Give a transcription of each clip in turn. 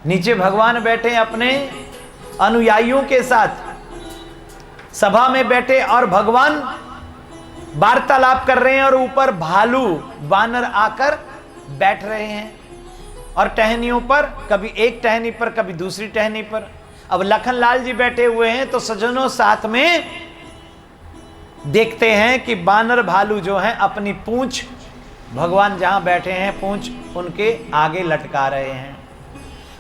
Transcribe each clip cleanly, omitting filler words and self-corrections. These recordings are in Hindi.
नीचे भगवान बैठे अपने अनुयायियों के साथ सभा में बैठे और भगवान वार्तालाप कर रहे हैं और ऊपर भालू वानर आकर बैठ रहे हैं और टहनियों पर, कभी एक टहनी पर कभी दूसरी टहनी पर। अब लखनलाल जी बैठे हुए हैं तो सज्जनों साथ में देखते हैं कि बानर भालू जो हैं अपनी पूंछ भगवान जहां बैठे हैं पूंछ उनके आगे लटका रहे हैं,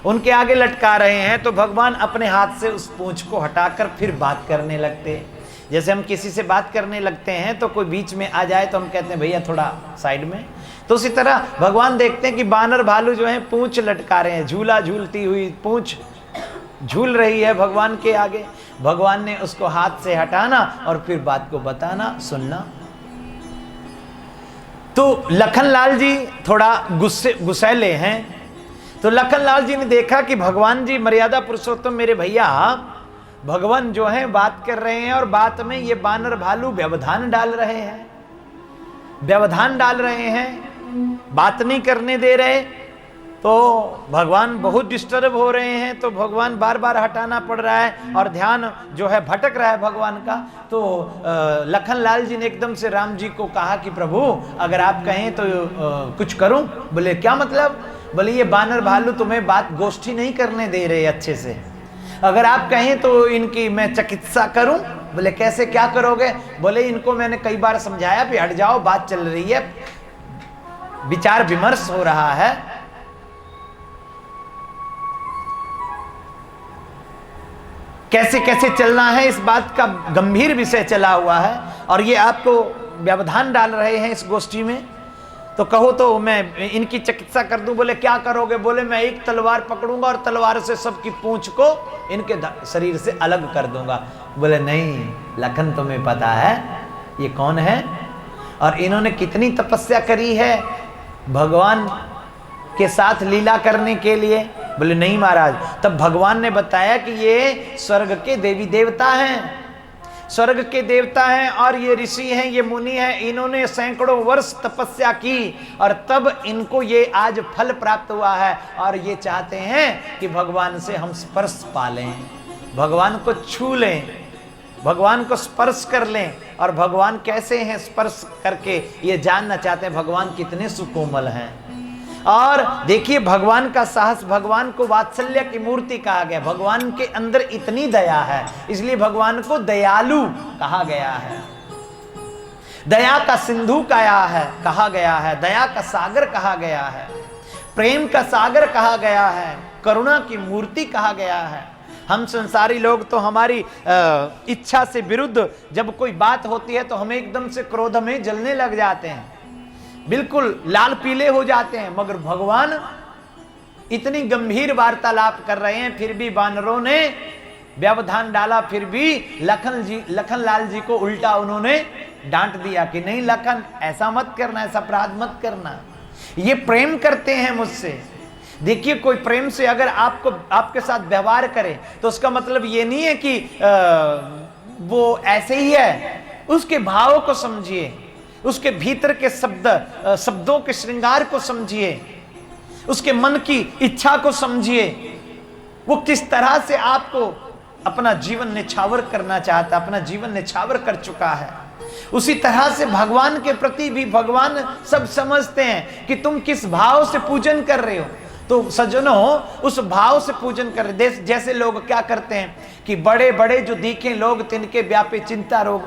उनके आगे लटका रहे हैं। तो भगवान अपने हाथ से उस पूंछ को हटाकर फिर बात करने लगते हैं। जैसे हम किसी से बात करने लगते हैं तो कोई बीच में आ जाए तो हम कहते हैं भैया थोड़ा साइड में, तो उसी तरह भगवान देखते हैं कि बानर भालू जो है पूंछ लटका रहे हैं, झूला झूलती हुई पूंछ झूल रही है भगवान के आगे। भगवान ने उसको हाथ से हटाना और फिर बात को बताना, सुनना। तो लखनलाल जी थोड़ा गुस्सैले हैं। तो लखनलाल जी ने देखा कि भगवान जी मर्यादा पुरुषोत्तम मेरे भैया भगवान जो है बात कर रहे हैं और बात में ये बानर भालू व्यवधान डाल रहे हैं, व्यवधान डाल रहे हैं, बात नहीं करने दे रहे। तो भगवान बहुत डिस्टर्ब हो रहे हैं, तो भगवान बार बार हटाना पड़ रहा है और ध्यान जो है भटक रहा है भगवान का। तो लखनलाल जी ने एकदम से राम जी को कहा कि प्रभु अगर आप कहें तो कुछ करूं। बोले क्या मतलब? बोले ये बानर भालू तुम्हें बात गोष्ठी नहीं करने दे रहे अच्छे से, अगर आप कहें तो इनकी मैं चिकित्सा करूं। बोले कैसे, क्या करोगे? बोले इनको मैंने कई बार समझाया भी हट जाओ, बात चल रही है, विचार विमर्श हो रहा है, कैसे कैसे चलना है, इस बात का गंभीर विषय चला हुआ है और ये आपको व्यवधान डाल रहे हैं इस गोष्ठी में। तो कहो तो मैं इनकी चिकित्सा कर दूं। बोले क्या करोगे? बोले मैं एक तलवार पकड़ूंगा और तलवार से सबकी पूंछ को इनके शरीर से अलग कर दूंगा। बोले नहीं लखन तुम्हें पता है ये कौन है और इन्होंने कितनी तपस्या करी है भगवान के साथ लीला करने के लिए? बोले नहीं महाराज। तब भगवान ने बताया कि ये स्वर्ग के देवी देवता हैं, स्वर्ग के देवता हैं और ये ऋषि हैं, ये मुनि हैं, इन्होंने सैकड़ों वर्ष तपस्या की और तब इनको ये आज फल प्राप्त हुआ है और ये चाहते हैं कि भगवान से हम स्पर्श पा लें, भगवान को छू लें, भगवान को स्पर्श कर लें। और भगवान कैसे हैं स्पर्श करके ये जानना चाहते हैं, भगवान कितने सुकोमल हैं। और देखिए भगवान का साहस, भगवान को वात्सल्य की मूर्ति कहा गया, भगवान के अंदर इतनी दया है इसलिए भगवान को दयालु कहा गया है, दया का सिंधु कहा गया है, दया का सागर कहा गया है, प्रेम का सागर कहा गया है, करुणा की मूर्ति कहा गया है। हम संसारी लोग तो हमारी इच्छा से विरुद्ध जब कोई बात होती है तो हमें एकदम से क्रोध में जलने लग जाते हैं, बिल्कुल लाल पीले हो जाते हैं, मगर भगवान इतनी गंभीर वार्तालाप कर रहे हैं फिर भी बानरों ने व्यवधान डाला, फिर भी लखनलाल जी को उल्टा उन्होंने डांट दिया कि नहीं लखन ऐसा मत करना, ऐसा अपराध मत करना, ये प्रेम करते हैं मुझसे। देखिए कोई प्रेम से अगर आपके साथ व्यवहार करे तो उसका मतलब ये नहीं है कि वो ऐसे ही है, उसके भाव को समझिए, उसके भीतर के शब्दों के श्रृंगार को समझिए, उसके मन की इच्छा को समझिए, वो किस तरह से आपको अपना जीवन निछावर करना चाहता, अपना जीवन निछावर कर चुका है। उसी तरह से भगवान के प्रति भी भगवान सब समझते हैं कि तुम किस भाव से पूजन कर रहे हो। तो सज्जनों उस भाव से पूजन कर रहे, जैसे लोग क्या करते हैं कि बड़े बड़े जो दिखे लोग तिनके व्यापे चिंता रोग।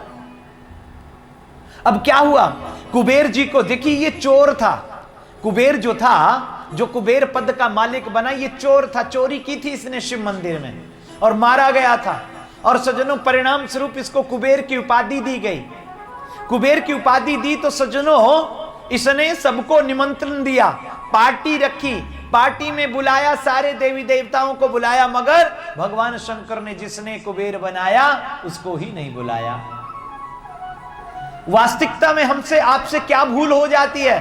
अब क्या हुआ, कुबेर जी को देखिए ये चोर था, कुबेर जो था, जो कुबेर पद का मालिक बना, ये चोर था, चोरी की थी इसने शिव मंदिर में और मारा गया था। और सज्जनों परिणाम स्वरूप इसको कुबेर की उपाधि दी गई। कुबेर की उपाधि दी तो सज्जनों इसने सबको निमंत्रण दिया, पार्टी रखी, पार्टी में बुलाया, सारे देवी देवताओं को बुलाया, मगर भगवान शंकर ने जिसने कुबेर बनाया उसको ही नहीं बुलाया। वास्तविकता में हमसे आपसे क्या भूल हो जाती है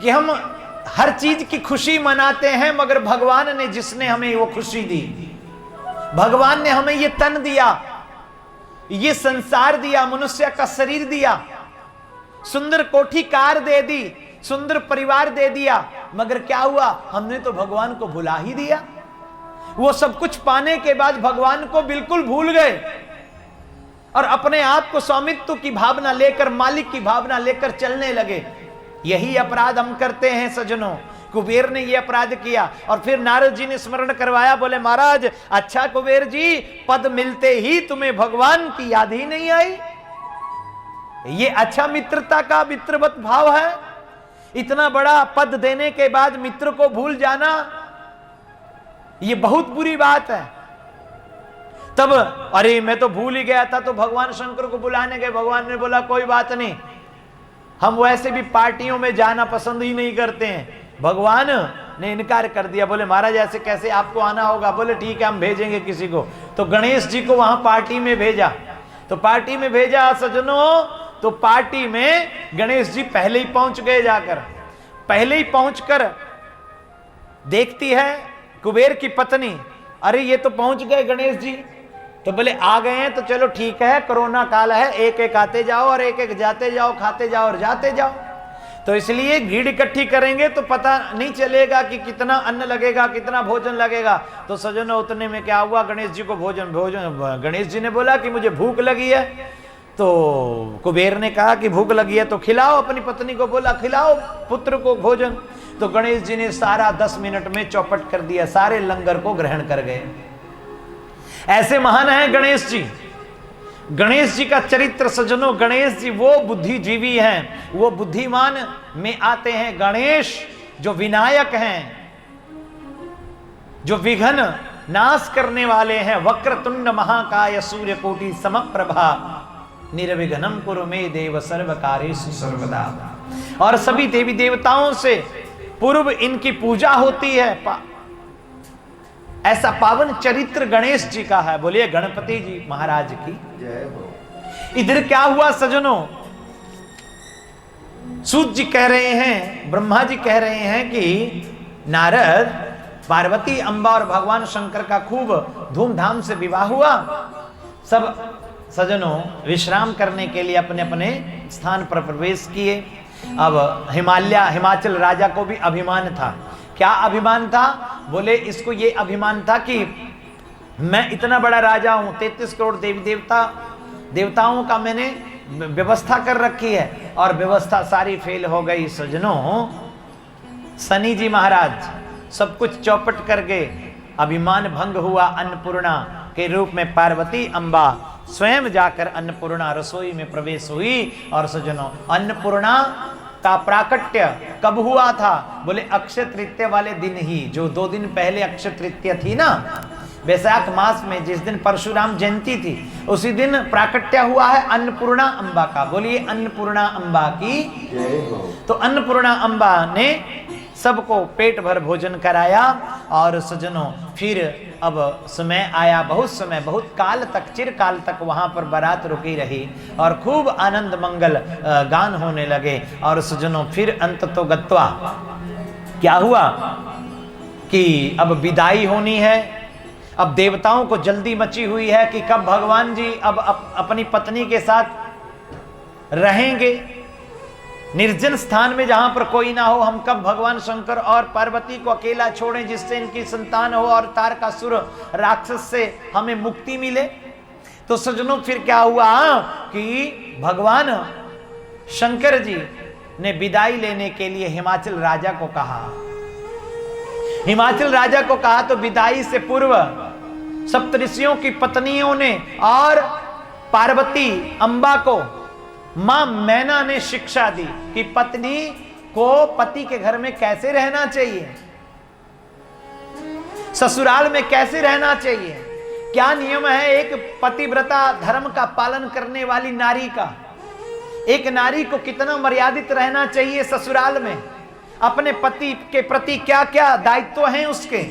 कि हम हर चीज की खुशी मनाते हैं, मगर भगवान ने जिसने हमें वो खुशी दी, भगवान ने हमें ये तन दिया, ये संसार दिया, मनुष्य का शरीर दिया, सुंदर कोठी कार दे दी, सुंदर परिवार दे दिया, मगर क्या हुआ, हमने तो भगवान को भुला ही दिया। वो सब कुछ पाने के बाद भगवान को बिल्कुल भूल गए और अपने आप को स्वामित्व की भावना लेकर, मालिक की भावना लेकर चलने लगे। यही अपराध हम करते हैं सज्जनों। कुबेर ने यह अपराध किया और फिर नारद जी ने स्मरण करवाया, बोले महाराज अच्छा कुबेर जी, पद मिलते ही तुम्हें भगवान की याद ही नहीं आई। ये अच्छा मित्रता का मित्रवत भाव है। इतना बड़ा पद देने के बाद मित्र को भूल जाना, ये बहुत बुरी बात है। तब अरे मैं तो भूल ही गया था, तो भगवान शंकर को बुलाने गए। भगवान ने बोला कोई बात नहीं, हम वैसे भी पार्टियों में जाना पसंद ही नहीं करते हैं। भगवान ने इनकार कर दिया, बोले महाराज ऐसे कैसे, आपको आना होगा। बोले ठीक है हम भेजेंगे किसी को। तो गणेश जी को वहां पार्टी में भेजा। तो पार्टी में भेजा सज्जनों, तो पार्टी में गणेश जी पहले ही पहुंच गए। जाकर पहले ही पहुंचकर देखती है कुबेर की पत्नी, अरे ये तो पहुंच गए गणेश जी। तो बोले आ गए हैं तो चलो ठीक है, कोरोना काल है, एक एक आते जाओ और एक एक जाते जाओ, खाते जाओ और जाते जाओ। तो इसलिए भीड़ इकट्ठी करेंगे तो पता नहीं चलेगा कि कितना अन्न लगेगा, कितना भोजन लगेगा। तो सज्जनों उतने में क्या हुआ, गणेश जी को भोजन गणेश जी ने बोला कि मुझे भूख लगी है। तो कुबेर ने कहा कि भूख लगी है तो खिलाओ, अपनी पत्नी को बोला खिलाओ पुत्र को भोजन। तो गणेश जी ने सारा 10 मिनट में चौपट कर दिया, सारे लंगर को ग्रहण कर गए। ऐसे महान है गणेश जी। गणेश जी का चरित्र सज्जनों, गणेश जी वो बुद्धिजीवी हैं, वो बुद्धिमान में आते हैं। गणेश जो विनायक हैं, जो विघ्न नाश करने वाले हैं। वक्रतुंड महाकाय सूर्यकोटि समप्रभा निर्विघ्नं कुरु मे देव सर्वकार्येषु सर्वदा। और सभी देवी देवताओं से पूर्व इनकी पूजा होती है। ऐसा पावन चरित्र गणेश जी का है। बोलिए गणपति जी महाराज की जय हो। इधर क्या हुआ सज्जनों, सूत जी कह रहे हैं, ब्रह्मा जी कह रहे हैं कि नारद, पार्वती, अंबा और भगवान शंकर का खूब धूमधाम से विवाह हुआ। सब सज्जनों विश्राम करने के लिए अपने अपने स्थान पर प्रवेश किए। अब हिमाचल राजा को भी अभिमान था। क्या अभिमान था? बोले इसको ये अभिमान था कि मैं इतना बड़ा राजा हूं, 33 करोड़ देवी देवताओं का मैंने व्यवस्था कर रखी है और व्यवस्था सारी फेल हो गई। सज्जनों शनि जी महाराज सब कुछ चौपट करके अभिमान भंग हुआ। अन्नपूर्णा के रूप में पार्वती अंबा स्वयं जाकर अन्नपूर्णा रसोई में प्रवेश हुई। और सज्जनों अन्नपूर्णा का प्राकट्य कब हुआ था? बोले अक्षय तृतीया वाले दिन ही, जो 2 दिन पहले अक्षय तृतीया थी ना, वैशाख मास में जिस दिन परशुराम जयंती थी, उसी दिन प्राकट्य हुआ है अन्नपूर्णा अंबा का। बोलिए अन्नपूर्णा अंबा की जय हो। तो अन्नपूर्णा अंबा ने सबको पेट भर भोजन कराया। और सज्जनों फिर अब समय आया, बहुत समय, बहुत काल तक, चिरकाल तक वहां पर बारात रुकी रही और खूब आनंद मंगल गान होने लगे। और सज्जनों फिर अंत तो गत्वा क्या हुआ कि अब विदाई होनी है। अब देवताओं को जल्दी मची हुई है कि कब भगवान जी अब अपनी पत्नी के साथ रहेंगे निर्जन स्थान में, जहां पर कोई ना हो। हम कब भगवान शंकर और पार्वती को अकेला छोड़ें जिससे इनकी संतान हो और तारकासुर राक्षस से हमें मुक्ति मिले। तो सज्जनों फिर क्या हुआ कि भगवान शंकर जी ने विदाई लेने के लिए हिमाचल राजा को कहा। हिमाचल राजा को कहा तो विदाई से पूर्व सप्तऋषियों की पत्नियों ने और पार्वती अंबा को मां मैना ने शिक्षा दी कि पत्नी को पति के घर में कैसे रहना चाहिए, ससुराल में कैसे रहना चाहिए, क्या नियम है एक पतिव्रता धर्म का पालन करने वाली नारी का। एक नारी को कितना मर्यादित रहना चाहिए ससुराल में, अपने पति के प्रति क्या क्या दायित्व हैं उसके।